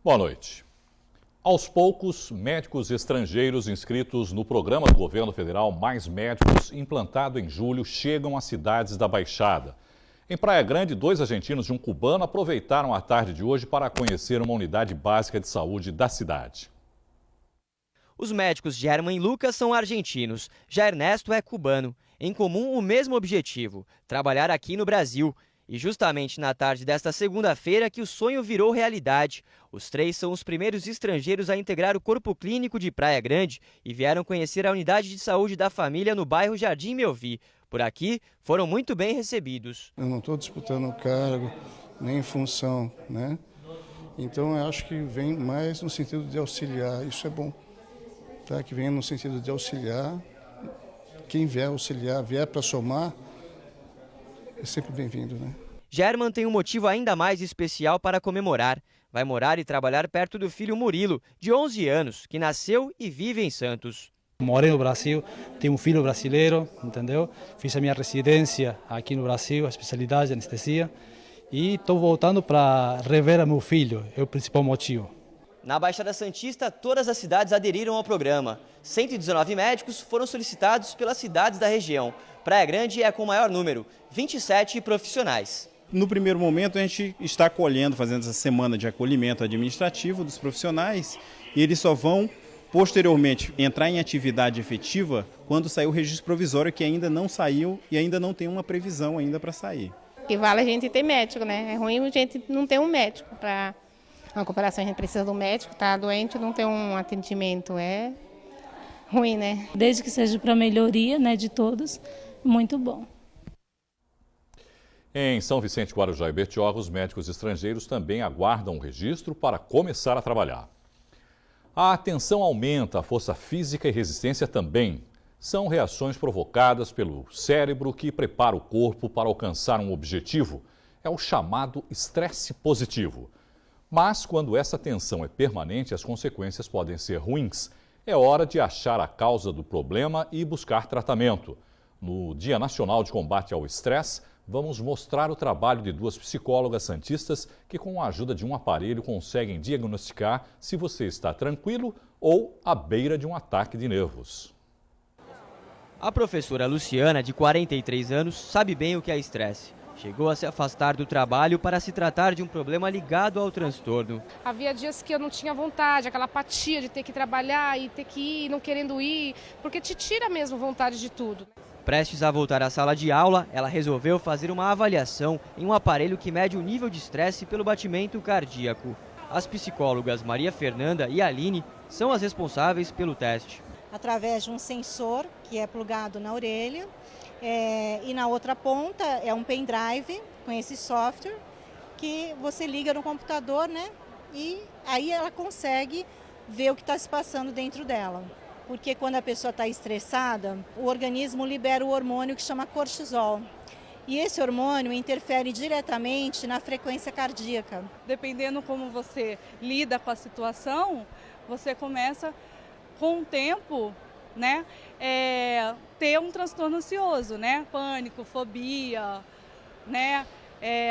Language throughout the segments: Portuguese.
Boa noite. Aos poucos, médicos estrangeiros inscritos no programa do governo federal Mais Médicos, implantado em julho, chegam às cidades da Baixada. Em Praia Grande, 2 argentinos e um cubano aproveitaram a tarde de hoje para conhecer uma unidade básica de saúde da cidade. Os médicos German e Lucas são argentinos, já Ernesto é cubano. Em comum, o mesmo objetivo, trabalhar aqui no Brasil. E justamente na tarde desta segunda-feira que o sonho virou realidade. Os 3 são os primeiros estrangeiros a integrar o corpo clínico de Praia Grande e vieram conhecer a unidade de saúde da família no bairro Jardim Melvi. Por aqui, foram muito bem recebidos. Eu não estou disputando o cargo, nem função, né? Então eu acho que vem mais no sentido de auxiliar, isso é bom. Tá? Que venha no sentido de auxiliar, quem vier auxiliar, vier para somar, é sempre bem-vindo, né? German tem um motivo ainda mais especial para comemorar. Vai morar e trabalhar perto do filho Murilo, de 11 anos, que nasceu e vive em Santos. Morei no Brasil, tenho um filho brasileiro, entendeu? Fiz a minha residência aqui no Brasil, a especialidade de anestesia, e estou voltando para rever meu filho, é o principal motivo. Na Baixada Santista, todas as cidades aderiram ao programa. 119 médicos foram solicitados pelas cidades da região. Praia Grande é com o maior número, 27 profissionais. No primeiro momento, a gente está acolhendo, fazendo essa semana de acolhimento administrativo dos profissionais, e eles só vão, posteriormente, entrar em atividade efetiva quando sair o registro provisório, que ainda não saiu e ainda não tem uma previsão ainda para sair. Que vale a gente ter médico, né? É ruim a gente não ter um médico para... Uma comparação, a gente precisa do médico, tá doente, não ter um atendimento, é ruim, né? Desde que seja para melhoria, né, de todos, muito bom. Em São Vicente, Guarujá e Bertioga, os médicos estrangeiros também aguardam o registro para começar a trabalhar. A atenção aumenta, a força física e resistência também. São reações provocadas pelo cérebro que prepara o corpo para alcançar um objetivo. É o chamado estresse positivo. Mas, quando essa tensão é permanente, as consequências podem ser ruins. É hora de achar a causa do problema e buscar tratamento. No Dia Nacional de Combate ao Estresse, vamos mostrar o trabalho de 2 psicólogas santistas que, com a ajuda de um aparelho, conseguem diagnosticar se você está tranquilo ou à beira de um ataque de nervos. A professora Luciana, de 43 anos, sabe bem o que é estresse. Chegou a se afastar do trabalho para se tratar de um problema ligado ao transtorno. Havia dias que eu não tinha vontade, aquela apatia de ter que trabalhar e ter que ir, não querendo ir, porque te tira mesmo vontade de tudo. Prestes a voltar à sala de aula, ela resolveu fazer uma avaliação em um aparelho que mede o nível de estresse pelo batimento cardíaco. As psicólogas Maria Fernanda e Aline são as responsáveis pelo teste. Através de um sensor que é plugado na orelha, e na outra ponta é um pendrive com esse software que você liga no computador, né? E aí ela consegue ver o que está se passando dentro dela. Porque quando a pessoa está estressada, o organismo libera o hormônio que chama cortisol. E esse hormônio interfere diretamente na frequência cardíaca. Dependendo como você lida com a situação, você começa com o tempo, né, ter um transtorno ansioso, né, pânico, fobia, né,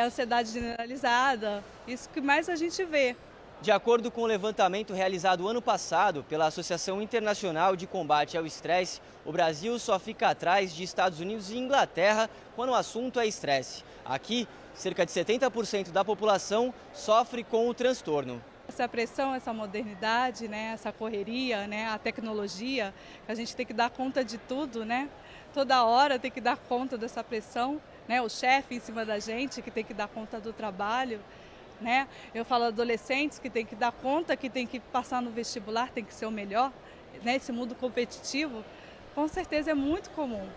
ansiedade generalizada, isso que mais a gente vê. De acordo com o levantamento realizado ano passado pela Associação Internacional de Combate ao Estresse, o Brasil só fica atrás de Estados Unidos e Inglaterra quando o assunto é estresse. Aqui, cerca de 70% da população sofre com o transtorno. Essa pressão, essa modernidade, né, essa correria, né, a tecnologia, a gente tem que dar conta de tudo, né? Toda hora tem que dar conta dessa pressão, né? O chefe em cima da gente que tem que dar conta do trabalho, né? Eu falo adolescentes que tem que dar conta, que tem que passar no vestibular, tem que ser o melhor, né? Esse mundo competitivo, com certeza é muito comum.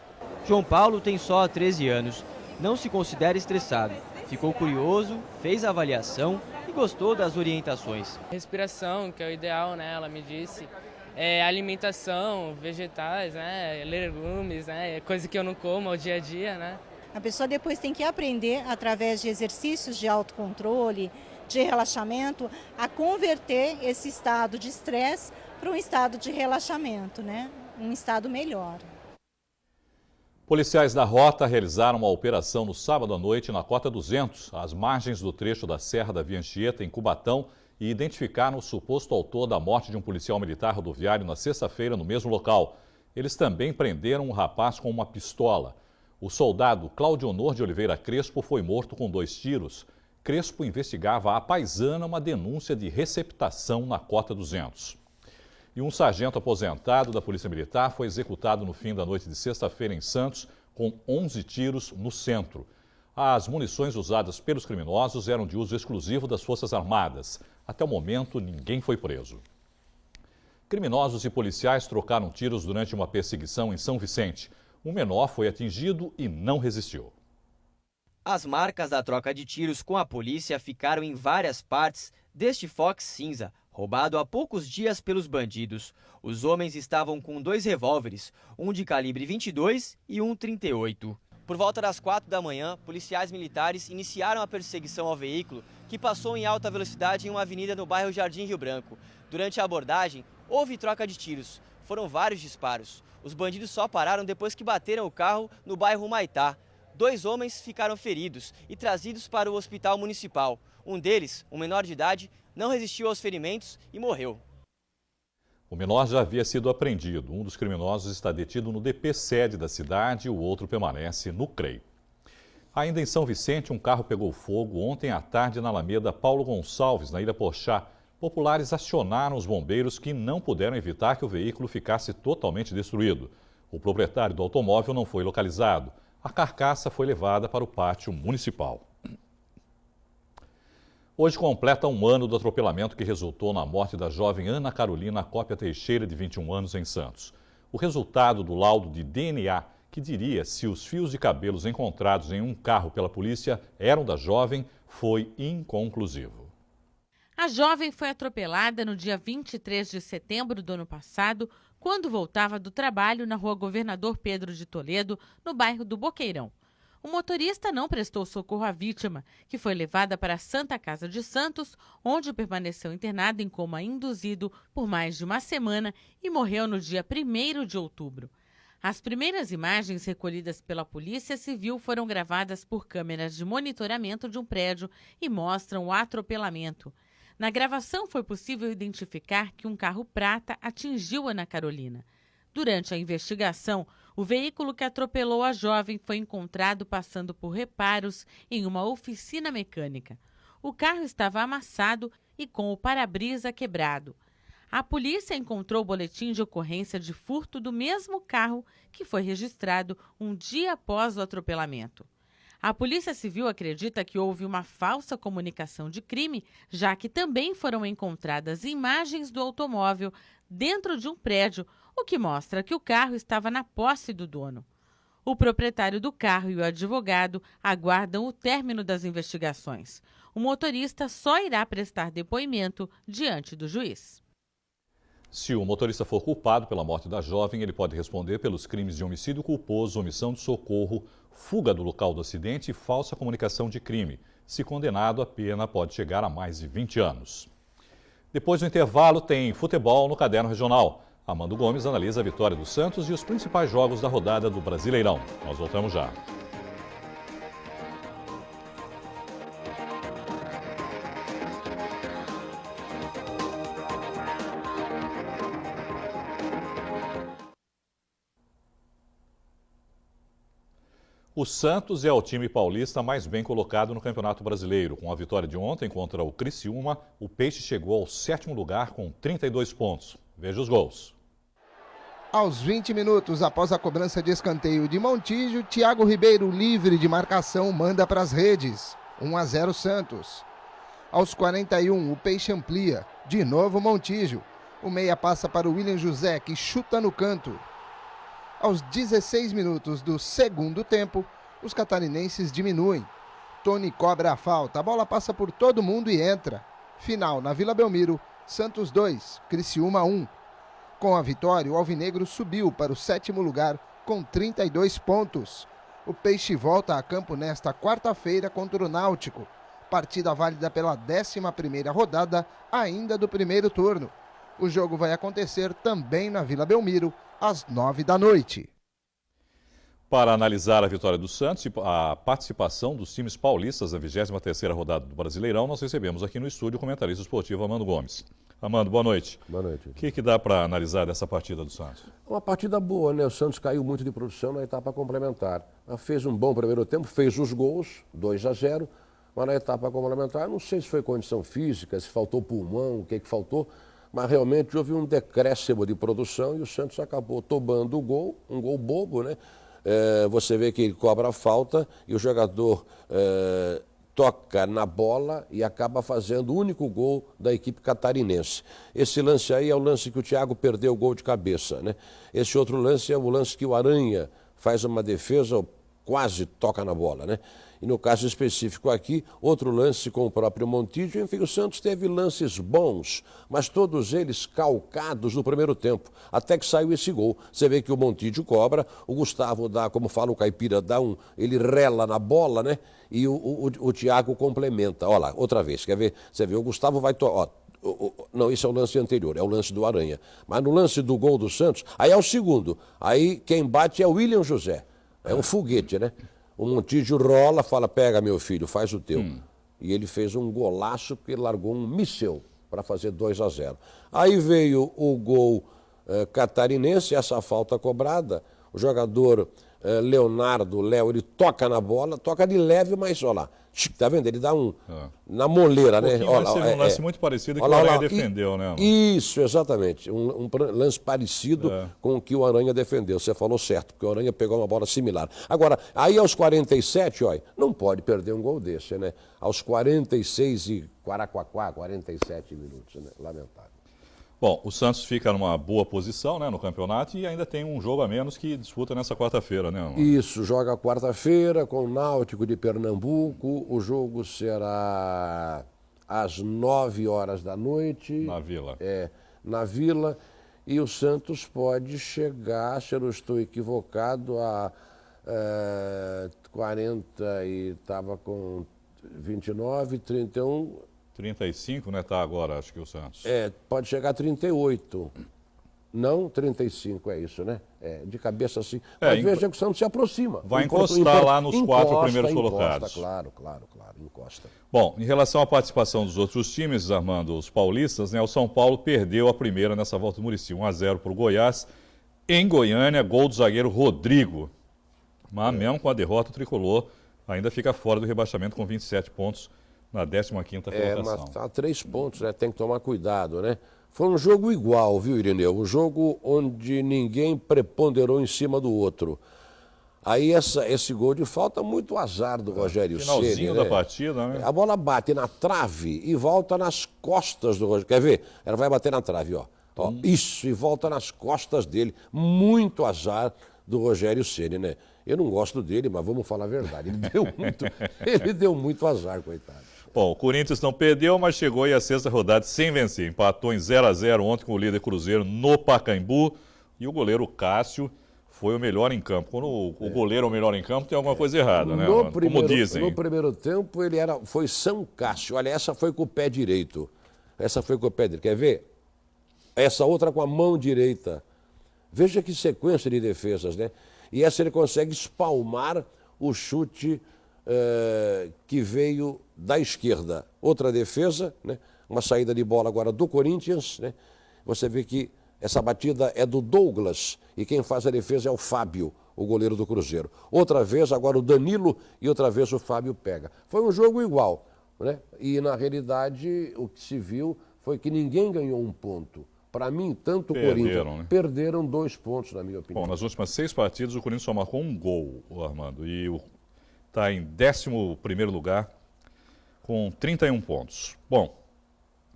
João Paulo tem só 13 anos, não se considera estressado. Ficou curioso, fez a avaliação e gostou das orientações. Respiração, que é o ideal, né? Ela me disse. Alimentação, vegetais, né? Legumes, né? Coisa que eu não como ao dia a dia, né? A pessoa depois tem que aprender, através de exercícios de autocontrole, de relaxamento, a converter esse estado de estresse para um estado de relaxamento, né? Um estado melhor. Policiais da Rota realizaram uma operação no sábado à noite na Cota 200, às margens do trecho da Serra da Via Anchieta, em Cubatão, e identificaram o suposto autor da morte de um policial militar rodoviário na sexta-feira no mesmo local. Eles também prenderam um rapaz com uma pistola. O soldado Cláudio Honor de Oliveira Crespo foi morto com 2 tiros. Crespo investigava à paisana uma denúncia de receptação na Cota 200. E um sargento aposentado da Polícia Militar foi executado no fim da noite de sexta-feira em Santos, com 11 tiros no centro. As munições usadas pelos criminosos eram de uso exclusivo das Forças Armadas. Até o momento, ninguém foi preso. Criminosos e policiais trocaram tiros durante uma perseguição em São Vicente. Um menor foi atingido e não resistiu. As marcas da troca de tiros com a polícia ficaram em várias partes deste Fox cinza, roubado há poucos dias pelos bandidos. Os homens estavam com 2 revólveres, um de calibre 22 e um 38. Por volta das 4 da manhã, policiais militares iniciaram a perseguição ao veículo que passou em alta velocidade em uma avenida no bairro Jardim Rio Branco. Durante a abordagem, houve troca de tiros. Foram vários disparos. Os bandidos só pararam depois que bateram o carro no bairro Humaitá. 2 homens ficaram feridos e trazidos para o hospital municipal. Um deles, um menor de idade, não resistiu aos ferimentos e morreu. O menor já havia sido apreendido. Um dos criminosos está detido no DP-sede da cidade e o outro permanece no CREI. Ainda em São Vicente, um carro pegou fogo ontem à tarde na Alameda Paulo Gonçalves, na Ilha Porchá. Populares acionaram os bombeiros que não puderam evitar que o veículo ficasse totalmente destruído. O proprietário do automóvel não foi localizado. A carcaça foi levada para o pátio municipal. Hoje completa 1 ano do atropelamento que resultou na morte da jovem Ana Carolina Cópia Teixeira, de 21 anos, em Santos. O resultado do laudo de DNA, que diria se os fios de cabelos encontrados em um carro pela polícia eram da jovem, foi inconclusivo. A jovem foi atropelada no dia 23 de setembro do ano passado, quando voltava do trabalho na rua Governador Pedro de Toledo, no bairro do Boqueirão. O motorista não prestou socorro à vítima, que foi levada para a Santa Casa de Santos, onde permaneceu internada em coma induzido por mais de uma semana e morreu no dia 1º de outubro. As primeiras imagens recolhidas pela Polícia Civil foram gravadas por câmeras de monitoramento de um prédio e mostram o atropelamento. Na gravação foi possível identificar que um carro prata atingiu Ana Carolina. Durante a investigação, o veículo que atropelou a jovem foi encontrado passando por reparos em uma oficina mecânica. O carro estava amassado e com o para-brisa quebrado. A polícia encontrou o boletim de ocorrência de furto do mesmo carro que foi registrado um dia após o atropelamento. A Polícia Civil acredita que houve uma falsa comunicação de crime, já que também foram encontradas imagens do automóvel dentro de um prédio, o que mostra que o carro estava na posse do dono. O proprietário do carro e o advogado aguardam o término das investigações. O motorista só irá prestar depoimento diante do juiz. Se o motorista for culpado pela morte da jovem, ele pode responder pelos crimes de homicídio culposo, omissão de socorro, fuga do local do acidente e falsa comunicação de crime. Se condenado, a pena pode chegar a mais de 20 anos. Depois do intervalo, tem futebol no Caderno Regional. Amando Gomes analisa a vitória do Santos e os principais jogos da rodada do Brasileirão. Nós voltamos já. O Santos é o time paulista mais bem colocado no Campeonato Brasileiro. Com a vitória de ontem contra o Criciúma, o Peixe chegou ao 7º lugar com 32 pontos. Veja os gols. Aos 20 minutos, após a cobrança de escanteio de Montijo, Thiago Ribeiro, livre de marcação, manda para as redes. 1-0 Santos. Aos 41, o Peixe amplia. De novo Montijo. O meia passa para o William José, que chuta no canto. Aos 16 minutos do segundo tempo, os catarinenses diminuem. Tony cobra a falta, a bola passa por todo mundo e entra. Final na Vila Belmiro, Santos 2, Criciúma 1. Com a vitória, o Alvinegro subiu para o 7º lugar com 32 pontos. O Peixe volta a campo nesta quarta-feira contra o Náutico. Partida válida pela 11ª rodada, ainda do primeiro turno. O jogo vai acontecer também na Vila Belmiro, às 9 da noite. Para analisar a vitória do Santos e a participação dos times paulistas na 23ª rodada do Brasileirão, nós recebemos aqui no estúdio o comentarista esportivo Armando Gomes. Armando, boa noite. Boa noite. O que dá para analisar dessa partida do Santos? Uma partida boa, né? O Santos caiu muito de produção na etapa complementar. Fez um bom primeiro tempo, fez os gols, 2-0, mas na etapa complementar, não sei se foi condição física, se faltou pulmão, o que faltou, mas realmente houve um decréscimo de produção e o Santos acabou tomando o gol, um gol bobo, né? Você vê que ele cobra a falta e o jogador toca na bola e acaba fazendo o único gol da equipe catarinense. Esse lance aí é o lance que o Thiago perdeu o gol de cabeça, né? Esse outro lance é o lance que o Aranha faz uma defesa, quase toca na bola, né? E no caso específico aqui, outro lance com o próprio Montijo. Enfim, o Santos teve lances bons, mas todos eles calcados no primeiro tempo, até que saiu esse gol. Você vê que o Montijo cobra, o Gustavo dá, como fala o caipira, ele rela na bola, né? E o Thiago complementa. Olha lá, outra vez, quer ver? Você vê, o Gustavo vai... Não, esse é o lance anterior, é o lance do Aranha. Mas no lance do gol do Santos, aí é o segundo. Aí quem bate é o William José. É um foguete, né? O Montijo rola, fala, pega meu filho, faz o teu. E ele fez um golaço porque ele largou um míssel para fazer 2-0. Aí veio o gol catarinense, essa falta cobrada. O jogador Leonardo, Léo, ele toca na bola, toca de leve, mas olha lá. Tá vendo? Ele dá na moleira, né? Um lance muito parecido que o Aranha defendeu, né? Isso, exatamente. Um lance parecido com o que o Aranha defendeu. Você falou certo, porque o Aranha pegou uma bola similar. Agora, aí aos 47, olha, não pode perder um gol desse, né? Aos 46 e 47 minutos, né? Lamentável. Bom, o Santos fica numa boa posição, né, no campeonato e ainda tem um jogo a menos que disputa nessa quarta-feira, né? Isso, joga quarta-feira com o Náutico de Pernambuco. O jogo será às 9 horas da noite. Na Vila. Na Vila. E o Santos pode chegar, se eu não estou equivocado, a 40 e estava com 29, 31... 35, né, tá agora, acho que o Santos. Pode chegar a 38. Não, 35 é isso, né? De cabeça assim. Mas veja que o Santos se aproxima. Vai encostar lá nos 4 primeiros colocados. Claro, encosta. Bom, em relação à participação dos outros times, Armando, os paulistas, né, o São Paulo perdeu a primeira nessa volta do Muricy, 1-0 para o Goiás. Em Goiânia, gol do zagueiro Rodrigo. Mas mesmo com a derrota, o Tricolor ainda fica fora do rebaixamento com 27 pontos. Na 15ª colocação. Mas está 3 pontos, né? Tem que tomar cuidado, né? Foi um jogo igual, viu, Irineu? Um jogo onde ninguém preponderou em cima do outro. Aí esse gol de falta, muito azar do Rogério Ceni. Finalzinho da partida, né? A bola bate na trave e volta nas costas do Rogério. Quer ver? Ela vai bater na trave, ó. Isso, e volta nas costas dele. Muito azar do Rogério Ceni, né? Eu não gosto dele, mas vamos falar a verdade. Ele deu muito azar, coitado. Bom, o Corinthians não perdeu, mas chegou aí a 6ª rodada sem vencer. Empatou em 0-0 ontem com o líder Cruzeiro no Pacaembu. E o goleiro Cássio foi o melhor em campo. Quando o goleiro é o melhor em campo, tem alguma coisa errada, né? Como dizem. No primeiro tempo, foi São Cássio. Olha, essa foi com o pé direito. Quer ver? Essa outra com a mão direita. Veja que sequência de defesas, né? E essa ele consegue espalmar o chute que veio da esquerda. Outra defesa, né? Uma saída de bola agora do Corinthians, né? Você vê que essa batida é do Douglas e quem faz a defesa é o Fábio, o goleiro do Cruzeiro. Outra vez agora o Danilo e outra vez o Fábio pega. Foi um jogo igual, né? E na realidade o que se viu foi que ninguém ganhou um ponto. Para mim, tanto o Corinthians perderam 2 pontos, na minha opinião. Bom, nas últimas 6 partidas, o Corinthians só marcou um gol, Armando. E está em 11º lugar, com 31 pontos. Bom,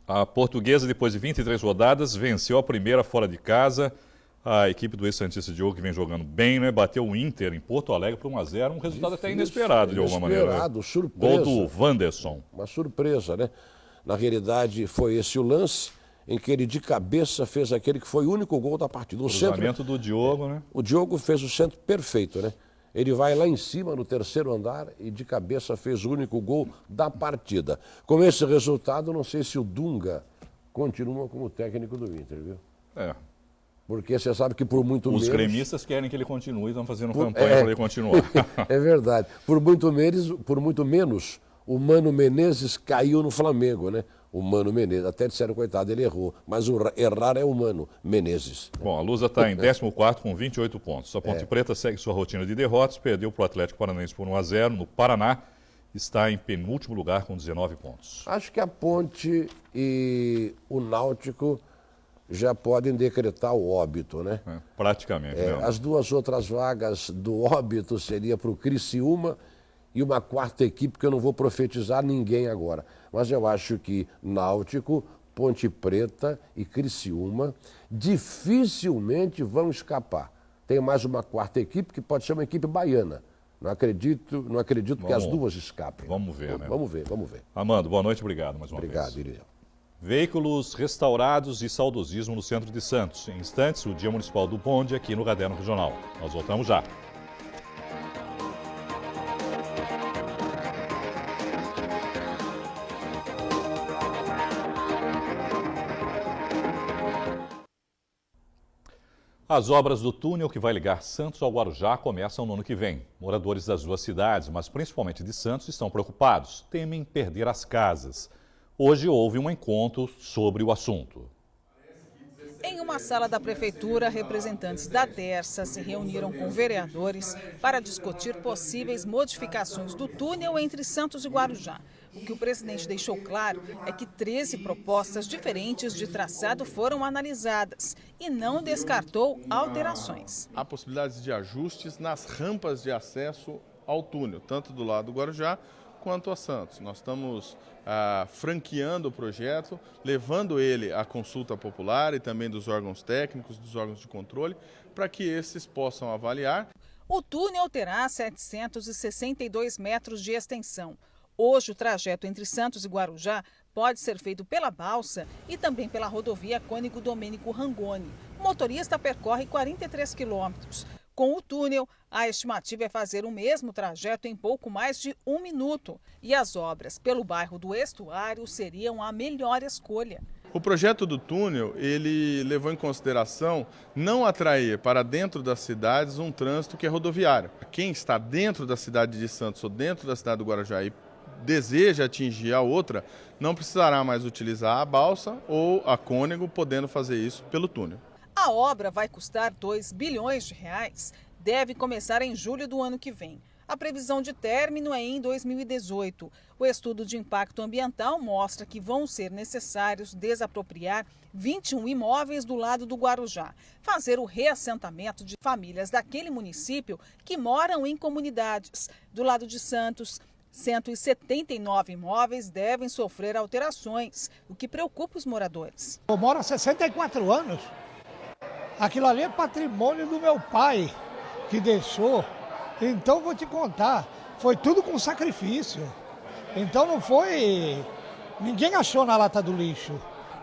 a Portuguesa, depois de 23 rodadas, venceu a primeira fora de casa. A equipe do ex-santista Diogo, que vem jogando bem, né? Bateu o Inter em Porto Alegre por 1-0. Um resultado até inesperado, de alguma maneira. Inesperado, surpresa. Gol do Wanderson. Uma surpresa, né? Na realidade, foi esse o lance em que ele de cabeça fez aquele que foi o único gol da partida. O cruzamento do Diogo, né? O Diogo fez o centro perfeito, né? Ele vai lá em cima, no 3º andar, e de cabeça fez o único gol da partida. Com esse resultado, não sei se o Dunga continua como técnico do Inter, viu? Porque você sabe que por muito menos... Os gremistas querem que ele continue, estão fazendo campanha para ele continuar. É verdade. Por muito menos, o Mano Menezes caiu no Flamengo, né? O Mano Menezes, até disseram, coitado, ele errou. Mas o errar é o Mano Menezes. Bom, a Lusa está em 14º com 28 pontos. A Ponte Preta segue sua rotina de derrotas, perdeu para o Atlético Paranaense por 1-0 no Paraná. Está em penúltimo lugar com 19 pontos. Acho que a Ponte e o Náutico já podem decretar o óbito, né? Praticamente. As duas outras vagas do óbito seria para o Criciúma e uma quarta equipe que eu não vou profetizar ninguém agora. Mas eu acho que Náutico, Ponte Preta e Criciúma dificilmente vão escapar. Tem mais uma quarta equipe que pode ser uma equipe baiana. Não acredito que as duas escapem. Vamos ver, né? Vamos ver. Amando, boa noite, obrigado mais uma vez. Obrigado, Irineu. Veículos restaurados e saudosismo no centro de Santos. Em instantes, o Dia Municipal do Bonde aqui no Caderno Regional. Nós voltamos já. As obras do túnel que vai ligar Santos ao Guarujá começam no ano que vem. Moradores das duas cidades, mas principalmente de Santos, estão preocupados, temem perder as casas. Hoje houve um encontro sobre o assunto. Em uma sala da prefeitura, representantes da Dersa se reuniram com vereadores para discutir possíveis modificações do túnel entre Santos e Guarujá. O que o presidente deixou claro é que 13 propostas diferentes de traçado foram analisadas e não descartou alterações. Há possibilidades de ajustes nas rampas de acesso ao túnel, tanto do lado do Guarujá quanto a Santos. Nós estamos franqueando o projeto, levando ele à consulta popular e também dos órgãos técnicos, dos órgãos de controle, para que esses possam avaliar. O túnel terá 762 metros de extensão. Hoje, o trajeto entre Santos e Guarujá pode ser feito pela balsa e também pela rodovia Cônego Domênico Rangoni. O motorista percorre 43 quilômetros. Com o túnel, a estimativa é fazer o mesmo trajeto em pouco mais de 1 minuto. E as obras pelo bairro do Estuário seriam a melhor escolha. O projeto do túnel, ele levou em consideração não atrair para dentro das cidades um trânsito que é rodoviário. Quem está dentro da cidade de Santos ou dentro da cidade do Guarujá e deseja atingir a outra, não precisará mais utilizar a balsa ou a Cônego, podendo fazer isso pelo túnel. A obra vai custar 2 bilhões de reais, deve começar em julho do ano que vem. A previsão de término é em 2018. O estudo de impacto ambiental mostra que vão ser necessários desapropriar 21 imóveis do lado do Guarujá, fazer o reassentamento de famílias daquele município que moram em comunidades. Do lado de Santos, 179 imóveis devem sofrer alterações, o que preocupa os moradores. Eu moro há 64 anos. Aquilo ali é patrimônio do meu pai, que deixou. Então, vou te contar, foi tudo com sacrifício. Então, não foi... Ninguém achou na lata do lixo.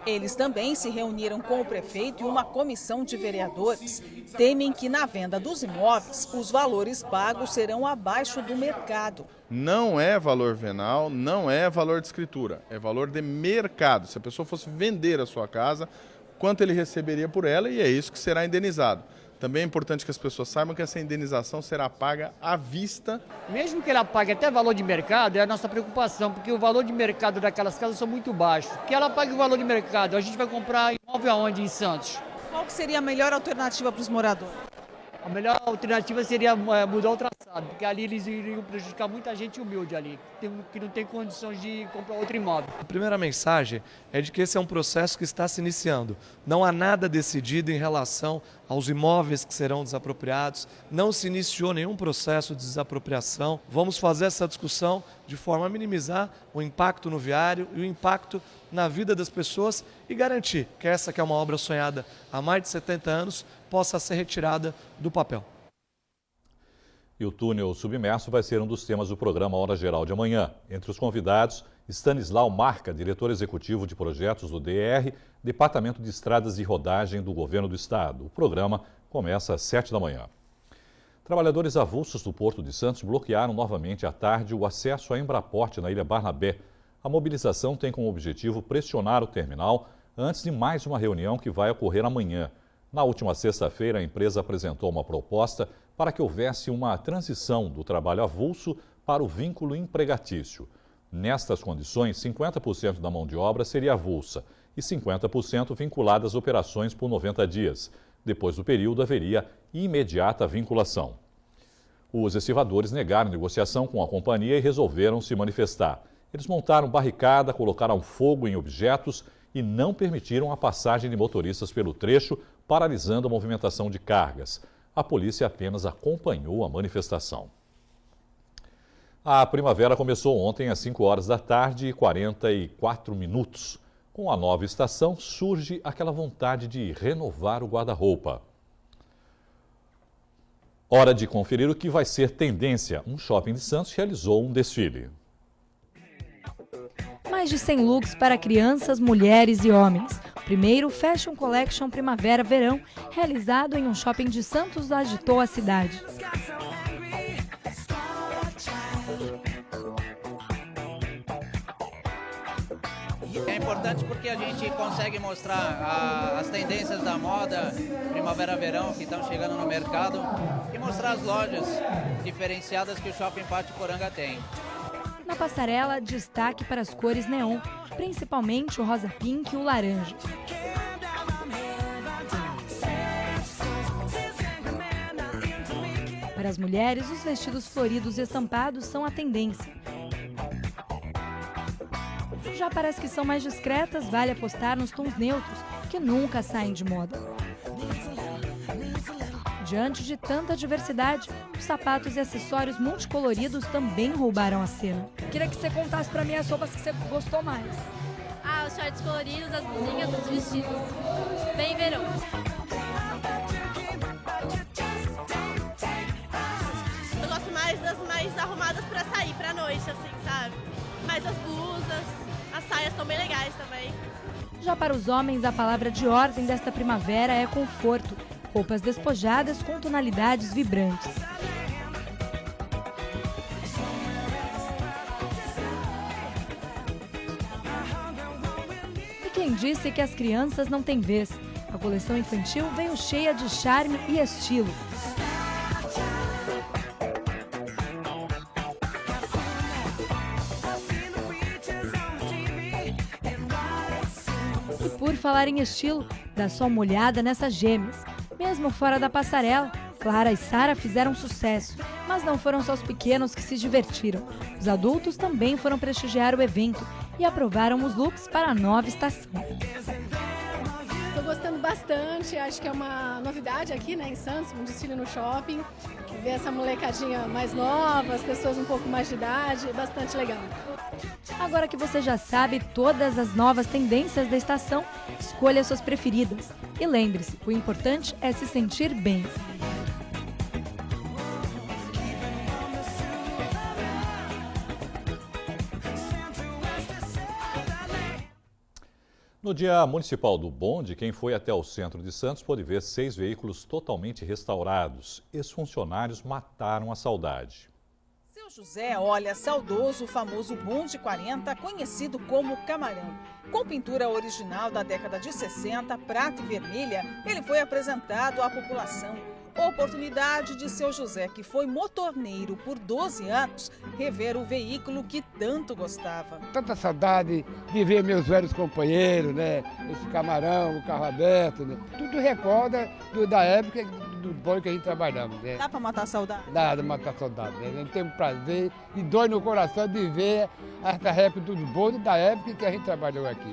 Eles também se reuniram com o prefeito e uma comissão de vereadores. Temem que na venda dos imóveis, os valores pagos serão abaixo do mercado. Não é valor venal, não é valor de escritura, é valor de mercado. Se a pessoa fosse vender a sua casa, quanto ele receberia por ela, e é isso que será indenizado. Também é importante que as pessoas saibam que essa indenização será paga à vista. Mesmo que ela pague até valor de mercado, é a nossa preocupação, porque o valor de mercado daquelas casas são muito baixos. Que ela pague o valor de mercado, a gente vai comprar imóvel aonde? Em Santos. Qual que seria a melhor alternativa para os moradores? A melhor alternativa seria mudar o traçado, porque ali eles iriam prejudicar muita gente humilde ali, que não tem condições de comprar outro imóvel. A primeira mensagem é de que esse é um processo que está se iniciando. Não há nada decidido em relação aos imóveis que serão desapropriados, não se iniciou nenhum processo de desapropriação. Vamos fazer essa discussão de forma a minimizar o impacto no viário e o impacto na vida das pessoas e garantir que essa que é uma obra sonhada há mais de 70 anos possa ser retirada do papel. E o túnel submerso vai ser um dos temas do programa Hora Geral de amanhã. Entre os convidados, Stanislau Marca, diretor executivo de projetos do DR, Departamento de Estradas e Rodagem do Governo do Estado. O programa começa às 7 da manhã. Trabalhadores avulsos do Porto de Santos bloquearam novamente à tarde o acesso à Embraporte na Ilha Barnabé. A mobilização tem como objetivo pressionar o terminal antes de mais uma reunião que vai ocorrer amanhã. Na última sexta-feira, a empresa apresentou uma proposta para que houvesse uma transição do trabalho avulso para o vínculo empregatício. Nestas condições, 50% da mão de obra seria avulsa e 50% vinculada às operações por 90 dias. Depois do período, haveria imediata vinculação. Os estivadores negaram negociação com a companhia e resolveram se manifestar. Eles montaram barricada, colocaram fogo em objetos e não permitiram a passagem de motoristas pelo trecho, paralisando a movimentação de cargas. A polícia apenas acompanhou a manifestação. A primavera começou ontem às 5 horas da tarde e 44 minutos. Com a nova estação, surge aquela vontade de renovar o guarda-roupa. Hora de conferir o que vai ser tendência. Um shopping de Santos realizou um desfile. Mais de 100 looks para crianças, mulheres e homens. O primeiro Fashion Collection Primavera-Verão, realizado em um shopping de Santos, agitou a cidade. É importante porque a gente consegue mostrar as tendências da moda primavera-verão que estão chegando no mercado e mostrar as lojas diferenciadas que o Shopping Pátio Poranga tem. Na passarela, destaque para as cores neon, principalmente o rosa pink e o laranja. Para as mulheres, os vestidos floridos e estampados são a tendência. Já para as que são mais discretas, vale apostar nos tons neutros, que nunca saem de moda. Diante de tanta diversidade, os sapatos e acessórios multicoloridos também roubaram a cena. Queria que você contasse para mim as roupas que você gostou mais. Os shorts coloridos, as blusinhas, os vestidos. Bem verão. Eu gosto mais das mais arrumadas para sair, pra noite, assim, sabe? Mais as blusas, as saias estão bem legais também. Já para os homens, a palavra de ordem desta primavera é conforto. Roupas despojadas com tonalidades vibrantes. E quem disse que as crianças não têm vez? A coleção infantil veio cheia de charme e estilo. E por falar em estilo, dá só uma olhada nessas gêmeas. Mesmo fora da passarela, Clara e Sara fizeram sucesso. Mas não foram só os pequenos que se divertiram. Os adultos também foram prestigiar o evento e aprovaram os looks para a nova estação. Estou gostando bastante, acho que é uma novidade aqui, né, em Santos, um desfile no shopping. Ver essa molecadinha mais nova, as pessoas um pouco mais de idade, é bastante legal. Agora que você já sabe todas as novas tendências da estação, escolha suas preferidas. E lembre-se, o importante é se sentir bem. No Dia Municipal do Bonde, quem foi até o centro de Santos pôde ver 6 veículos totalmente restaurados. Ex-funcionários mataram a saudade. Seu José olha saudoso o famoso bonde 40, conhecido como Camarão. Com pintura original da década de 60, prata e vermelha, ele foi apresentado à população. Oportunidade de seu José, que foi motorneiro por 12 anos, rever o veículo que tanto gostava. Tanta saudade de ver meus velhos companheiros, né? Esse Camarão, o carro aberto, né? Tudo recorda da época do bonde que a gente trabalhamos, né? Dá para matar a saudade? Dá para matar a saudade, né? A gente tem um prazer e dói no coração de ver essa réplica do bonde da época que a gente trabalhou aqui.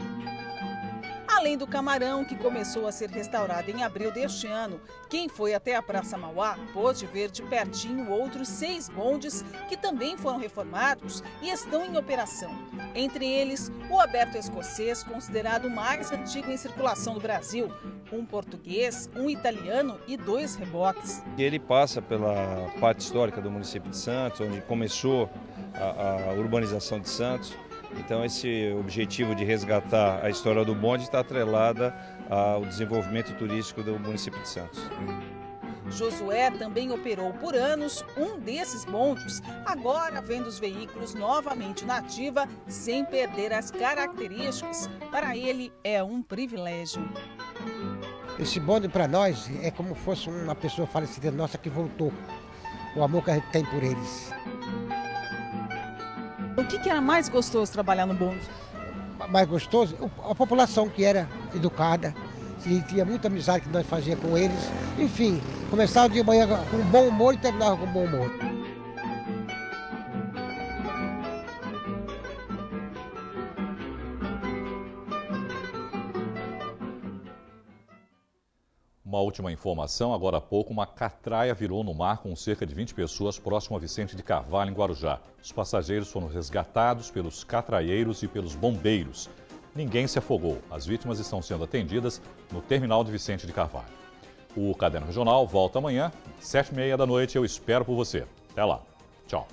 Além do Camarão, que começou a ser restaurado em abril deste ano, quem foi até a Praça Mauá pôde ver de pertinho outros 6 bondes que também foram reformados e estão em operação. Entre eles, o Aberto Escocês, considerado o mais antigo em circulação do Brasil, um português, um italiano e 2 reboques. Ele passa pela parte histórica do município de Santos, onde começou a urbanização de Santos. Então esse objetivo de resgatar a história do bonde está atrelada ao desenvolvimento turístico do município de Santos. Josué também operou por anos um desses bondes, agora vendo os veículos novamente na ativa sem perder as características. Para ele é um privilégio. Esse bonde para nós é como se fosse uma pessoa falecida nossa que voltou. O amor que a gente tem por eles. O que era mais gostoso trabalhar no bonde? Mais gostoso? A população que era educada, que tinha muita amizade que nós fazíamos com eles. Enfim, começava de manhã com bom humor e terminava com bom humor. Uma última informação, agora há pouco, uma catraia virou no mar com cerca de 20 pessoas próximo a Vicente de Carvalho, em Guarujá. Os passageiros foram resgatados pelos catraieiros e pelos bombeiros. Ninguém se afogou. As vítimas estão sendo atendidas no terminal de Vicente de Carvalho. O Caderno Regional volta amanhã, 7h30 da noite. Eu espero por você. Até lá. Tchau.